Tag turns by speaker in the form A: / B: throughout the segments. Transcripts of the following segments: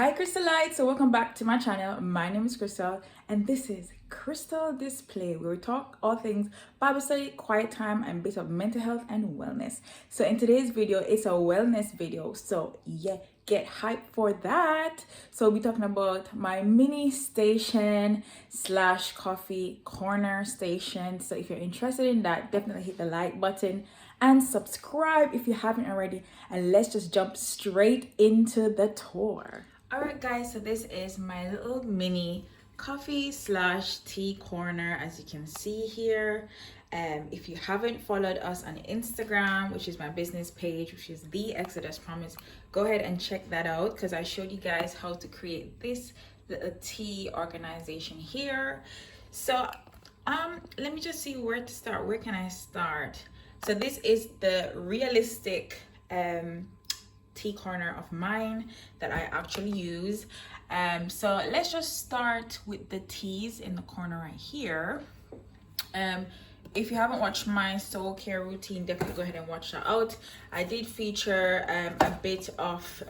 A: Hi Crystalites, so welcome back to my channel. My name is Crystal and this is Crystal Display, where we talk all things Bible study, quiet time, and bit of mental health and wellness. So in today's video, it's a wellness video, so yeah, get hyped for that. So we'll be talking about my mini station slash coffee corner station. So if you're interested in that, definitely hit the like button and subscribe if you haven't already, and let's just jump straight into the tour. All right guys, so this is my little mini coffee slash tea corner, as you can see here. If you haven't followed us on Instagram, which is my business page, which is The Exodus Promise, go ahead and check that out, because I showed you guys how to create this little tea organization here. So let me just see where to start. Where can I start? So this is the realistic tea corner of mine that I actually use. So let's just start with the teas in the corner right here. If you haven't watched my soul care routine, definitely go ahead and watch that out. I did feature a bit of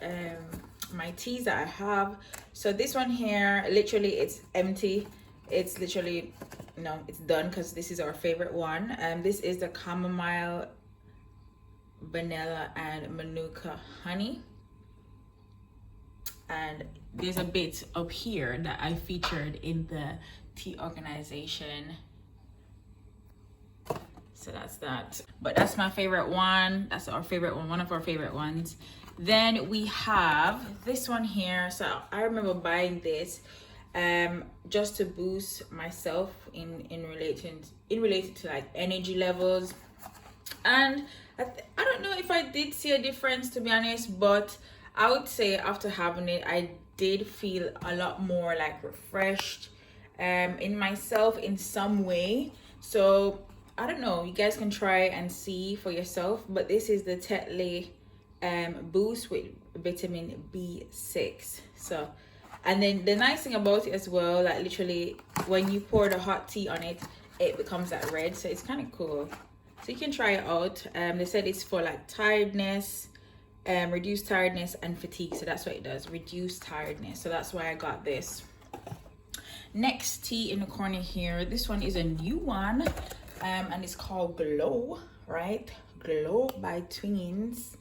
A: my teas that I have. So this one here, literally it's empty. It's literally, no, it's done, because this is our favorite one. This is the chamomile, vanilla, and manuka honey. And there's a bit up here that I featured in the tea organization. So that's that. But that's my favorite one. That's our favorite one, one of our favorite ones. Then we have this one here. So I remember buying this just to boost myself in relation to like energy levels. And I don't know if I did see a difference, to be honest, but I would say after having it, I did feel a lot more like refreshed in myself in some way. So I don't know, you guys can try and see for yourself. But this is the Tetley boost with vitamin B6. So, and then the nice thing about it as well, like literally when you pour the hot tea on it, it becomes that red. So it's kind of cool. So you can try it out. They said it's for like tiredness, reduce tiredness and fatigue. So that's what it does, reduce tiredness. So that's why I got this. Next tea in the corner here, this one is a new one, and it's called Glow, right? Glow by Twins.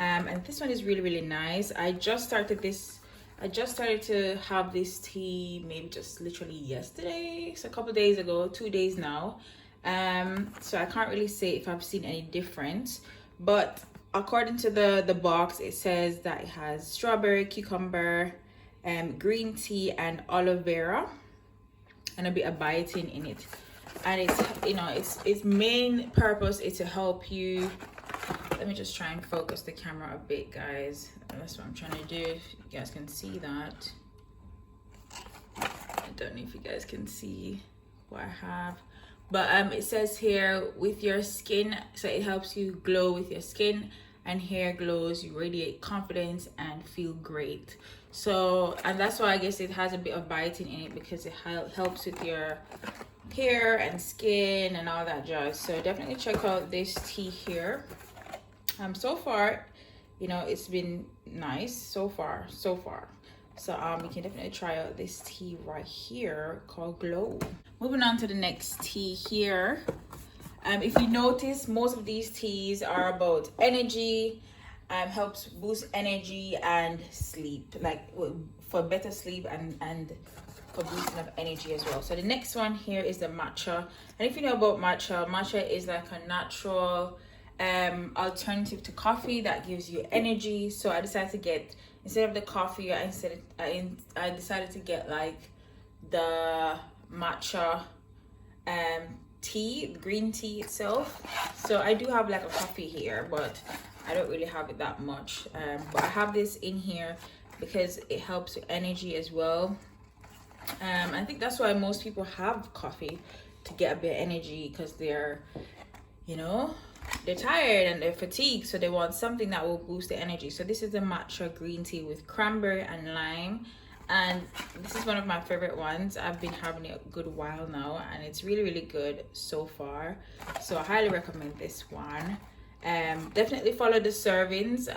A: And this one is really nice. I just started to have this tea maybe just literally yesterday, so a couple days ago, 2 days now. So I can't really say if I've seen any difference, but according to the box, it says that it has strawberry, cucumber, green tea, and aloe vera, and a bit of biotin in it. And it's, you know, its main purpose is to help you. Let me just try and focus the camera a bit, guys. That's what I'm trying to do, if you guys can see that. I don't know if you guys can see what I have, but it says here with your skin, so it helps you glow with your skin and hair glows, you radiate confidence and feel great. So, and that's why I guess it has a bit of biotin in it, because it helps with your hair and skin and all that jazz. So definitely check out this tea here. So far, you know, it's been nice so far. So you can definitely try out this tea right here called Glow. Moving on to the next tea here. If you notice, most of these teas are about energy, helps boost energy and sleep, like for better sleep and for boosting of energy as well. So the next one here is the matcha. And if you know about matcha is like a natural alternative to coffee that gives you energy. So I decided to get, instead of the coffee, I decided to get like the matcha tea, green tea itself. So I do have like a coffee here, but I don't really have it that much. But I have this in here because it helps with energy as well. I think that's why most people have coffee, to get a bit of energy, because they're, you know, they're tired and they're fatigued, so they want something that will boost the energy. So this is the matcha green tea with cranberry and lime, and this is one of my favorite ones. I've been having it a good while now, and it's really good so far. So I highly recommend this one. Definitely follow the servings.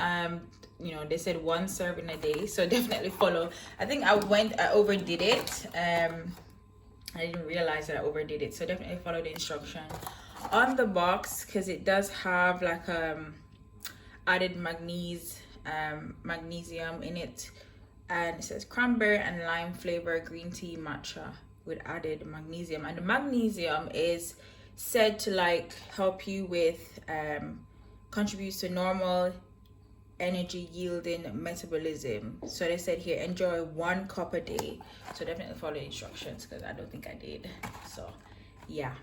A: You know, they said 1 serving a day, so definitely follow. I think I overdid it. I didn't realize that I overdid it, so definitely follow the instruction on the box, because it does have like added magnesium in it, and it says cranberry and lime flavor green tea matcha with added magnesium. And the magnesium is said to like help you with contributes to normal energy yielding metabolism. So they said here, enjoy 1 cup a day. So definitely follow the instructions, because I don't think I did. So yeah,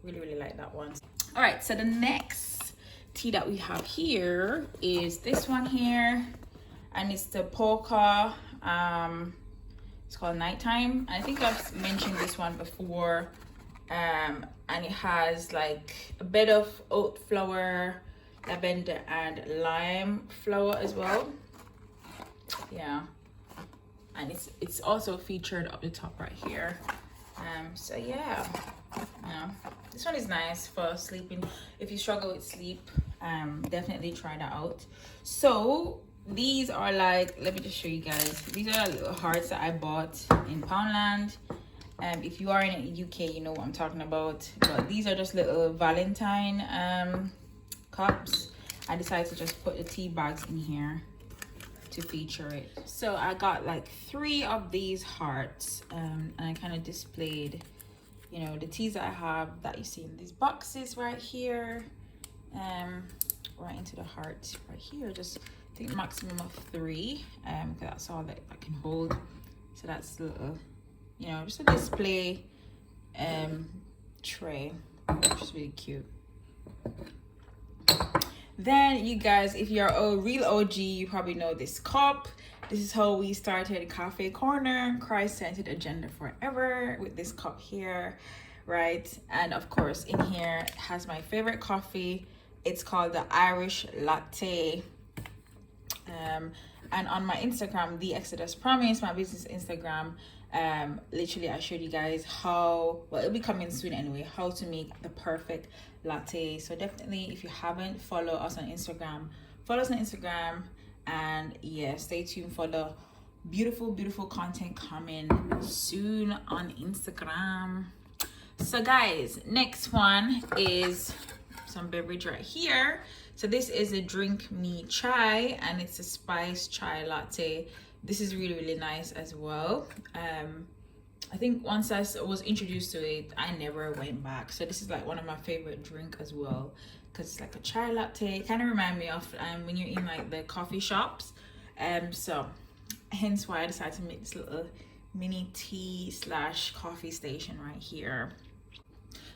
A: really like that one. All right, so the next tea that we have here is this one here, and it's the polka. It's called Nighttime. I think I've mentioned this one before. And it has like a bit of oat flour, lavender and lime flour as well. Yeah, and it's also featured up the top right here. So yeah, this one is nice for sleeping. If you struggle with sleep, definitely try that out. So these are like, let me just show you guys, these are little hearts that I bought in Poundland. If you are in the UK, you know what I'm talking about. But these are just little Valentine cups. I decided to just put the tea bags in here to feature it. So I got like 3 of these hearts, and I kind of displayed, you know, the teas that I have that you see in these boxes right here, right into the heart right here. Just I think maximum of 3, because that's all that I can hold. So that's a little, you know, just a display tray, which is really cute. Then you guys, if you're a real OG, you probably know this cup. This is how we started Cafe Corner, Christ-centered agenda forever, with this cup here, right? And of course in here it has my favorite coffee. It's called the Irish Latte. And on my Instagram, The Exodus Promise, my business Instagram, literally I showed you guys how, well, it'll be coming soon anyway, how to make the perfect latte. So definitely, if you haven't, follow us on Instagram, and yeah, stay tuned for the beautiful content coming soon on Instagram. So guys, next one is some beverage right here. So this is a Drink Me Chai, and it's a spiced chai latte. This is really nice as well. I think once I was introduced to it, I never went back. So this is like one of my favorite drink as well, because it's like a chai latte. It kind of remind me of when you're in like the coffee shops. So hence why I decided to make this little mini tea / coffee station right here.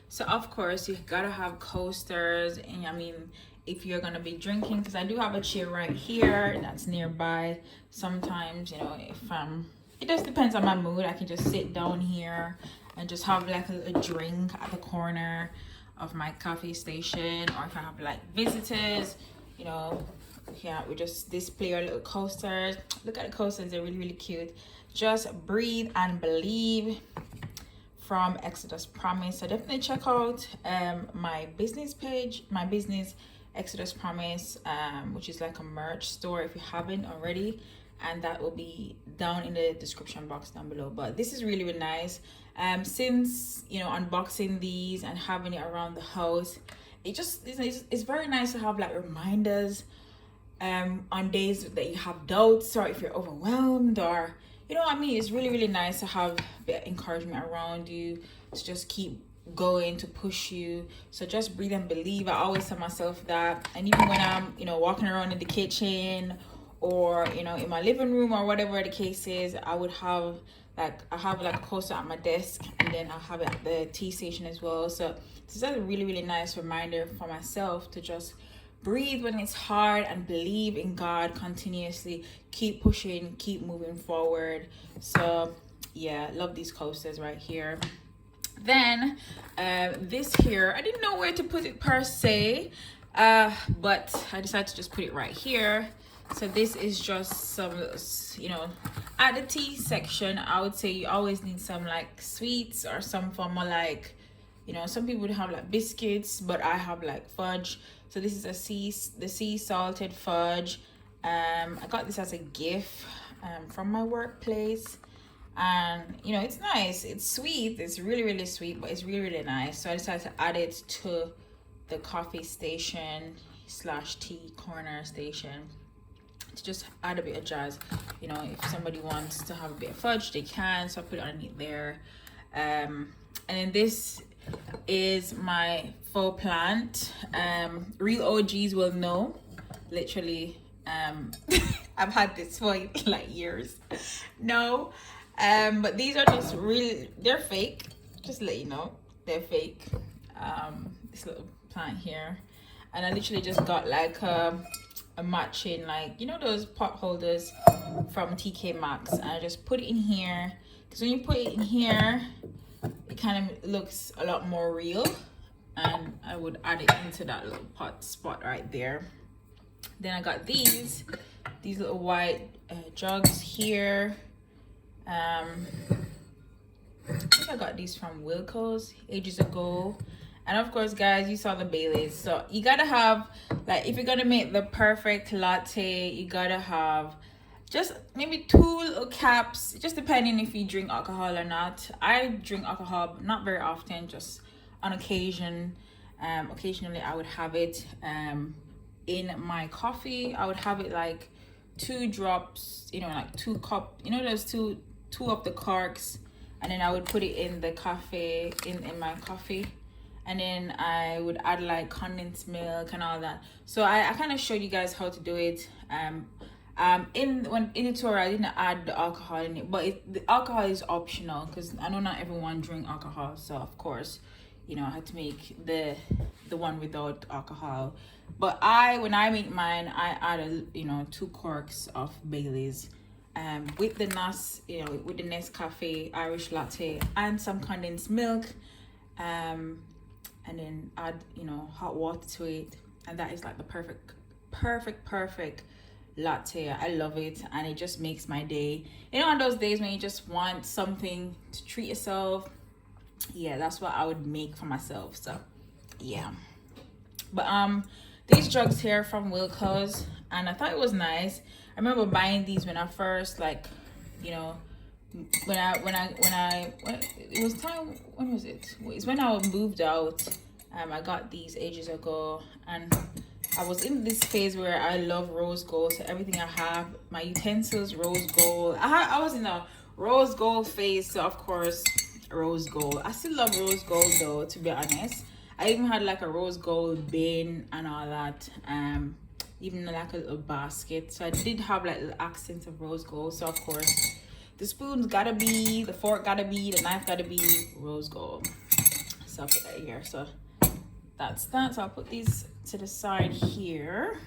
A: So of course you gotta have coasters, and I mean, if you're gonna be drinking, because I do have a chair right here that's nearby. Sometimes, you know, if it just depends on my mood, I can just sit down here and just have like a drink at the corner of my coffee station. Or if I have like visitors, you know, yeah, we just display our little coasters. Look at the coasters, they're really cute. Just Breathe and Believe from Exodus Promise. So definitely check out my business page, my business Exodus Promise, which is like a merch store if you haven't already, and that will be down in the description box down below. But this is really nice. Since, you know, unboxing these and having it around the house, it's very nice to have like reminders on days that you have doubts, or if you're overwhelmed, or you know what I mean. It's really nice to have a bit of encouragement around you to just keep going, to push you. So just breathe and believe. I always tell myself that. And even when I'm, you know, walking around in the kitchen, or you know, in my living room, or whatever the case is, I would have like, I have like a coaster at my desk, and then I'll have it at the tea station as well. So this is a really nice reminder for myself to just breathe when it's hard and believe in God continuously. Keep pushing, keep moving forward. So yeah, love these coasters right here. Then this here, I didn't know where to put it per se, but I decided to just put it right here. So this is just some, you know, at the tea section, I would say you always need some like sweets or some form of like, you know, some people would have like biscuits, but I have like fudge. So this is the sea salted fudge. I got this as a gift from my workplace, and you know, it's nice, it's sweet, it's really sweet, but it's really nice. So I decided to add it to the coffee station slash tea corner station to just add a bit of jazz. You know, if somebody wants to have a bit of fudge, they can. So I put it underneath there. And then this is my faux plant. Real OGs will know, literally. I've had this for like years. No, but these are just real, they're fake, just to let you know, they're fake. This little plant here, and I literally just got like a matching, like, you know, those pot holders from TK Maxx, and I just put it in here, because when you put it in here, it kind of looks a lot more real, and I would add it into that little pot spot right there. Then I got these little white jugs here. I think I got these from Wilco's ages ago. And of course, guys, you saw the Baileys. So you gotta have, like, if you're gonna make the perfect latte, you gotta have just maybe 2 little caps, just depending if you drink alcohol or not. I drink alcohol, but not very often, just on occasion. Occasionally I would have it in my coffee. I would have it like 2 drops, you know, like 2 cup, you know, there's two of the corks, and then I would put it in the coffee, in my coffee, and then I would add like condensed milk and all that. So I kind of showed you guys how to do it. In the tutorial I didn't add the alcohol in it, but the alcohol is optional, because I know not everyone drink alcohol, so of course, you know, I had to make the one without alcohol. But when I make mine, I add you know, 2 corks of Baileys, with the you know, with the Nescafe Irish latte and some condensed milk, and then add, you know, hot water to it, and that is like the perfect latte. I love it, and it just makes my day. You know, on those days when you just want something to treat yourself, yeah, that's what I would make for myself. So yeah, but these jugs here from Wilco's, and I thought it was nice. I remember buying these when I first, like, you know, when it was time, when was it? It's when I moved out. I got these ages ago, and I was in this phase where I love rose gold. So everything I have, my utensils, rose gold. I was in a rose gold phase, so of course rose gold. I still love rose gold though, to be honest. I even had like a rose gold bin and all that, even like a little basket. So I did have like little accents of rose gold. So of course the spoons gotta be, the fork gotta be, the knife gotta be rose gold. So I'll put that here. So that's that. So I'll put these to the side here.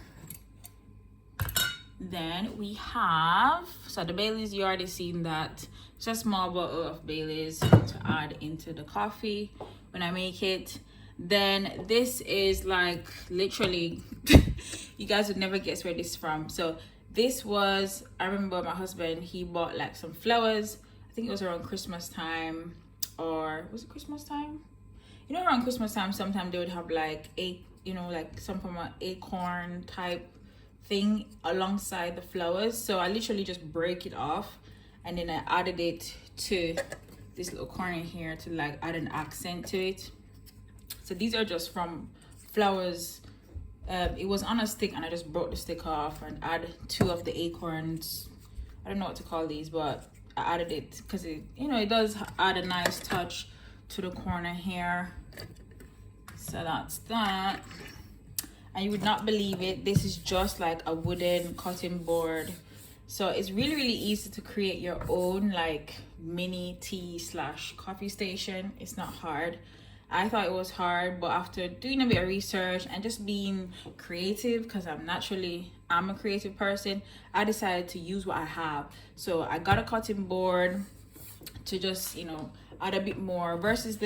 A: Then we have, so the Baileys, you already seen that. It's a small bottle of Baileys to add into the coffee when I make it. Then this is like literally you guys would never guess where this is from. So this was, I remember my husband, he bought like some flowers. I think it was around Christmas time, or was it Christmas time? You know, around Christmas time sometimes they would have like like some form of acorn type thing alongside the flowers. So I literally just break it off, and then I added it to this little corner here to like add an accent to it. So these are just from flowers. It was on a stick, and I just broke the stick off and added 2 of the acorns. I don't know what to call these, but I added it because it, you know, it does add a nice touch to the corner here. So that's that. And you would not believe it, this is just like a wooden cutting board. So it's really easy to create your own like mini tea / coffee station. It's not hard. I thought it was hard, but after doing a bit of research and just being creative, because I'm a creative person, I decided to use what I have. So I got a cutting board to just, you know, add a bit more versus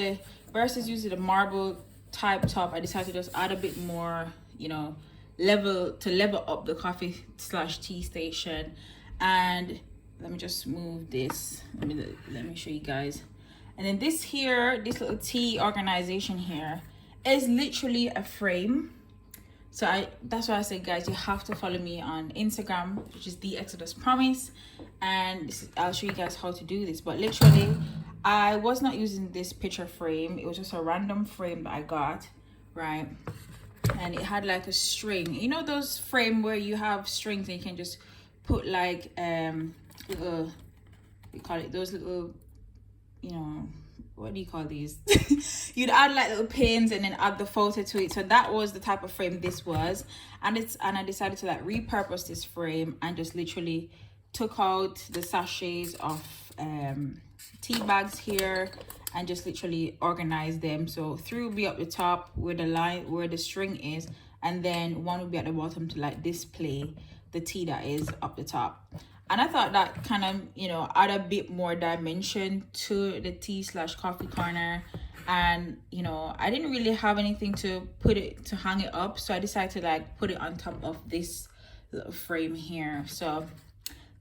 A: using the marble type top. I decided to just add a bit more, you know, level up the coffee / tea station. And let me just move this. Let me show you guys. And then this here, this little tea organization here is literally a frame. So that's why I say, guys, you have to follow me on Instagram, which is the Exodus Promise, and I'll show you guys how to do this. But literally, I was not using this picture frame. It was just a random frame that I got, right? And it had like a string, you know, those frame where you have strings and you can just put like little, we call it those little, you know, what do you call these? You'd add like little pins and then add the photo to it. So that was the type of frame this was, and I decided to like repurpose this frame and just literally took out the sachets of tea bags here and just literally organize them. So three will be up the top where the string is, and then one will be at the bottom to like display the tea that is up the top. And I thought that kind of, you know, add a bit more dimension to the tea/coffee corner. And, you know, I didn't really have anything to hang it up. So I decided to like put it on top of this little frame here. So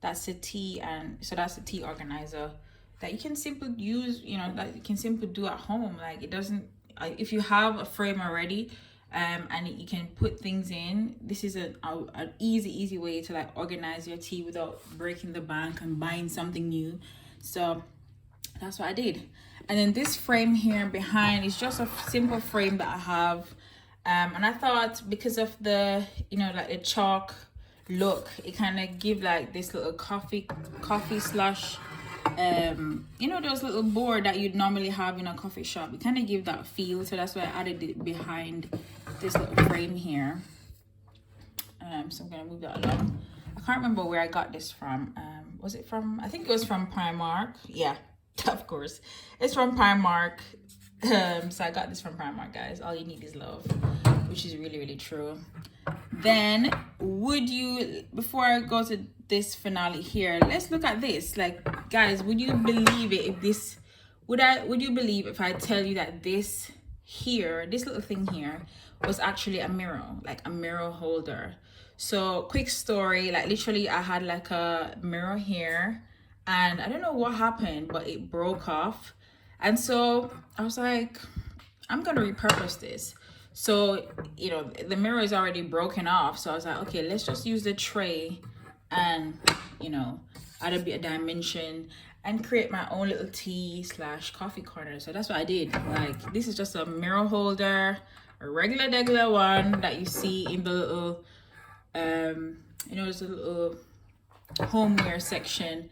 A: that's the tea, and so that's the tea organizer that you can simply use, you know, that you can simply do at home. Like it doesn't, if you have a frame already, and you can put things in, this is an easy way to like organize your tea without breaking the bank and buying something new. So that's what I did. And then this frame here behind is just a simple frame that I have, and I thought because of the, you know, like the chalk look, it kind of give like this little coffee slush, you know, those little board that you'd normally have in a coffee shop. It kind of give that feel, so that's why I added it behind this little frame here. So I'm gonna move that along. I can't remember where I got this from. Was it from, I think it was from Primark. Yeah, of course it's from Primark. So I got this from Primark, guys. All you need is love, which is really true. Then would you, before I go to this finale here, let's look at this. Like, guys, would you believe it if this, would you believe if I tell you that this here, this little thing here was actually a mirror, like a mirror holder? So quick story, like literally I had like a mirror here and I don't know what happened, but it broke off. And so I was like, I'm gonna repurpose this. So, you know, the mirror is already broken off. So I was like, okay, let's just use the tray and, you know, add a bit of dimension and create my own little tea/coffee corner. So that's what I did. Like, this is just a mirror holder, a regular one that you see in the little, you know, there's a little homeware section.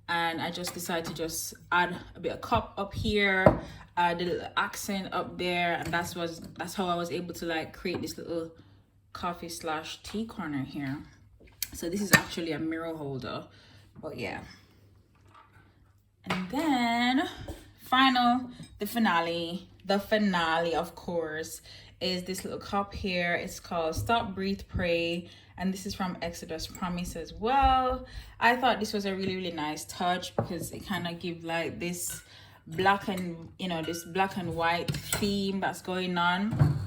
A: And I just decided to just add a bit of cup up here, the little accent up there, and that's how I was able to like create this little coffee/tea corner here. So this is actually a mirror holder, but yeah. And then the finale, of course, is this little cup here. It's called Stop, Breathe, Pray, and this is from Exodus Promise as well. I thought this was a really nice touch because it kind of gives like this black and, you know, this black and white theme that's going on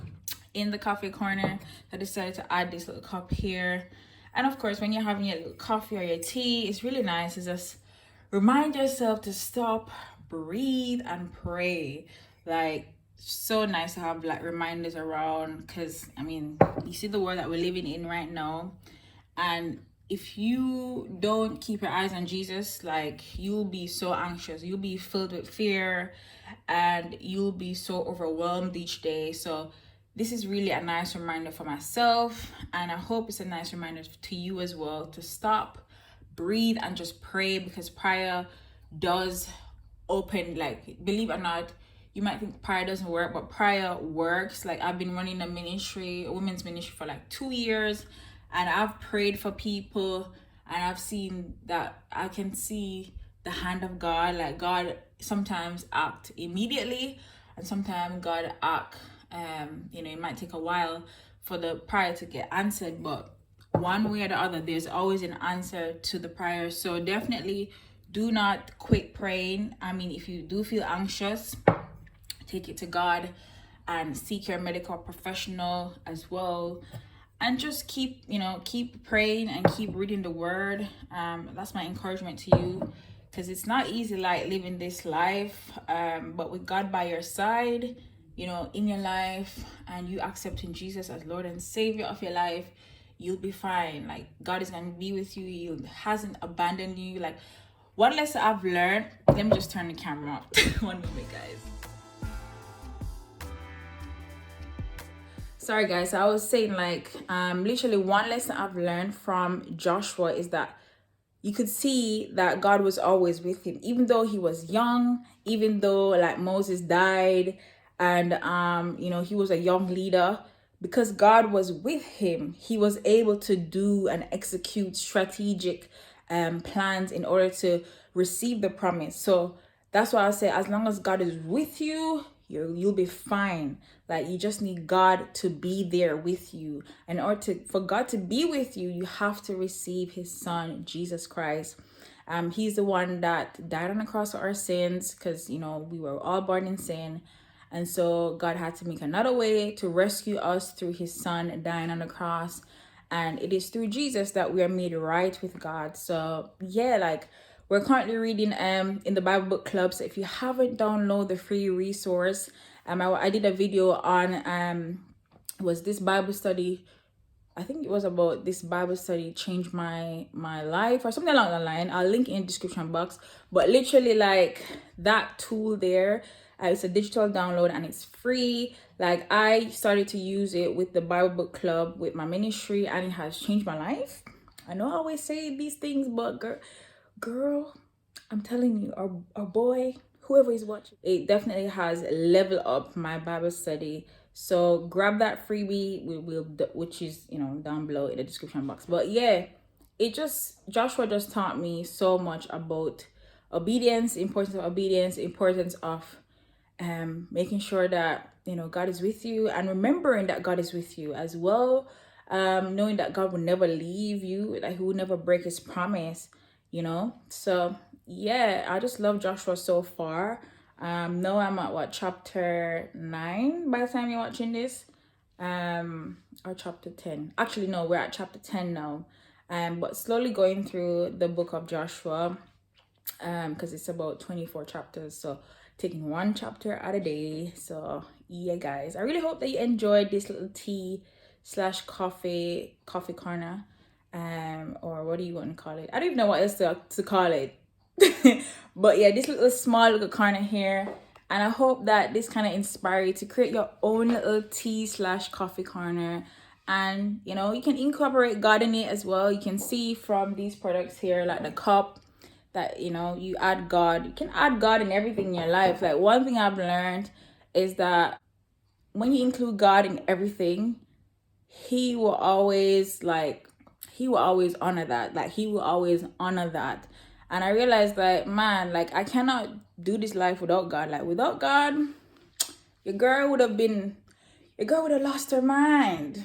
A: in the coffee corner. I decided to add this little cup here. And of course, when you're having your little coffee or your tea, it's really nice to just remind yourself to stop, breathe, and pray. Like, so nice to have like reminders around, because I mean, you see the world that we're living in right now, and if you don't keep your eyes on Jesus, like, you'll be so anxious, you'll be filled with fear, and you'll be so overwhelmed each day. So this is really a nice reminder for myself, and I hope it's a nice reminder to you as well, to stop, breathe, and just pray, because prayer does open, like, believe it or not, you might think prayer doesn't work, but prayer works. Like, I've been running a women's ministry for like 2 years, and I've prayed for people, and I've seen that I can see the hand of God. Like, God sometimes act immediately, and sometimes God act, you know, it might take a while for the prayer to get answered, but one way or the other, there's always an answer to the prayer. So definitely do not quit praying. I mean, if you do feel anxious, take it to God and seek your medical professional as well, and just keep praying and keep reading the word. That's my encouragement to you, because it's not easy like living this life, but with God by your side, in your life, and you accepting Jesus as Lord and Savior of your life, you'll be fine. Like, God is gonna be with you. He hasn't abandoned you. Like, one lesson I've learned, let me just turn the camera off. One moment, guys. Sorry guys, I was saying, like, literally one lesson I've learned from Joshua is that you could see that God was always with him, even though he was young, even though like Moses died, and he was a young leader. Because God was with him, he was able to do and execute strategic plans in order to receive the promise. So that's why I say, as long as God is with you, you'll be fine. Like, you just need God to be there with you. In order for God to be with you, you have to receive his son, Jesus Christ. He's the one that died on the cross for our sins, because we were all born in sin. And so God had to make another way to rescue us through his son dying on the cross. And it is through Jesus that we are made right with God. So yeah, like, we're currently reading in the Bible book club. So if you haven't downloaded the free resource, I did a video on was this Bible study. I think it was about this Bible study changed my life or something along the line. I'll link in the description box. But literally, like, that tool there, it's a digital download and it's free. Like, I started to use it with the Bible book club with my ministry, and it has changed my life. I know I always say these things, but girl, I'm telling you, our boy, whoever is watching, it definitely has leveled up my Bible study. So grab that freebie, which is down below in the description box. But yeah, Joshua just taught me so much about obedience, importance of obedience, importance of making sure that God is with you, and remembering that God is with you as well. Knowing that God will never leave you, that he will never break his promise. So yeah, I just love Joshua so far. Now I'm at chapter 9 by the time you're watching this, or chapter 10. Actually, no, we're at chapter 10 now. But slowly going through the book of Joshua, because it's about 24 chapters, so taking one chapter at a day. So yeah guys, I really hope that you enjoyed this little tea / coffee corner, or what do you want to call it? I don't even know what else to call it. But yeah, this small little corner here, and I hope that this kind of inspire you to create your own little tea / coffee corner. And you can incorporate God in it as well. You can see from these products here, like the cup, that you add God. You can add God in everything in your life. Like, one thing I've learned is that when you include God in everything, he will always honor that. Like, he will always honor that. And I realized that, man, like, I cannot do this life without God. Like, without God, your girl would have lost her mind,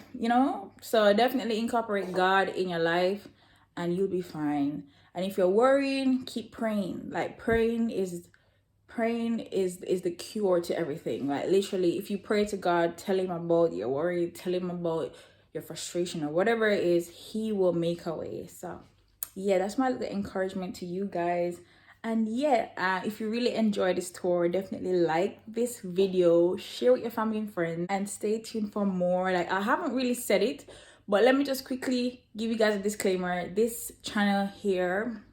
A: So definitely incorporate God in your life and you'll be fine. And if you're worrying, keep praying. Like, praying is the cure to everything. Like, literally, if you pray to God, tell him about your worry, tell him about your frustration or whatever it is, he will make a way. So yeah, that's my little encouragement to you guys. And yeah, if you really enjoyed this tour, definitely like this video, share with your family and friends, and stay tuned for more. Like, I haven't really said it, but let me just quickly give you guys a disclaimer. This channel here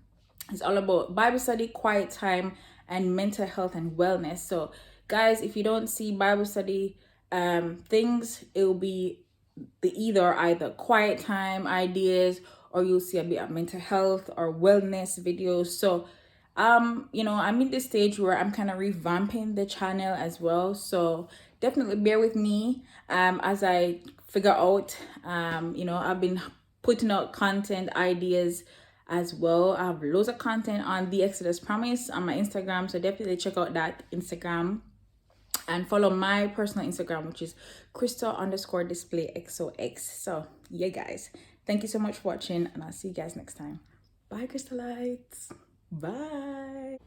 A: is all about Bible study, quiet time, and mental health and wellness. So guys, if you don't see Bible study things, it will be the either quiet time ideas, or you'll see a bit of mental health or wellness videos. So I'm in this stage where I'm kind of revamping the channel as well. So definitely bear with me as I figure out. I've been putting out content ideas as well. I have loads of content on the Exodus Promise on my Instagram, so definitely check out that Instagram and follow my personal Instagram, which is crystal_display_xox. So yeah guys, thank you so much for watching, and I'll see you guys next time. Bye crystalites. Bye.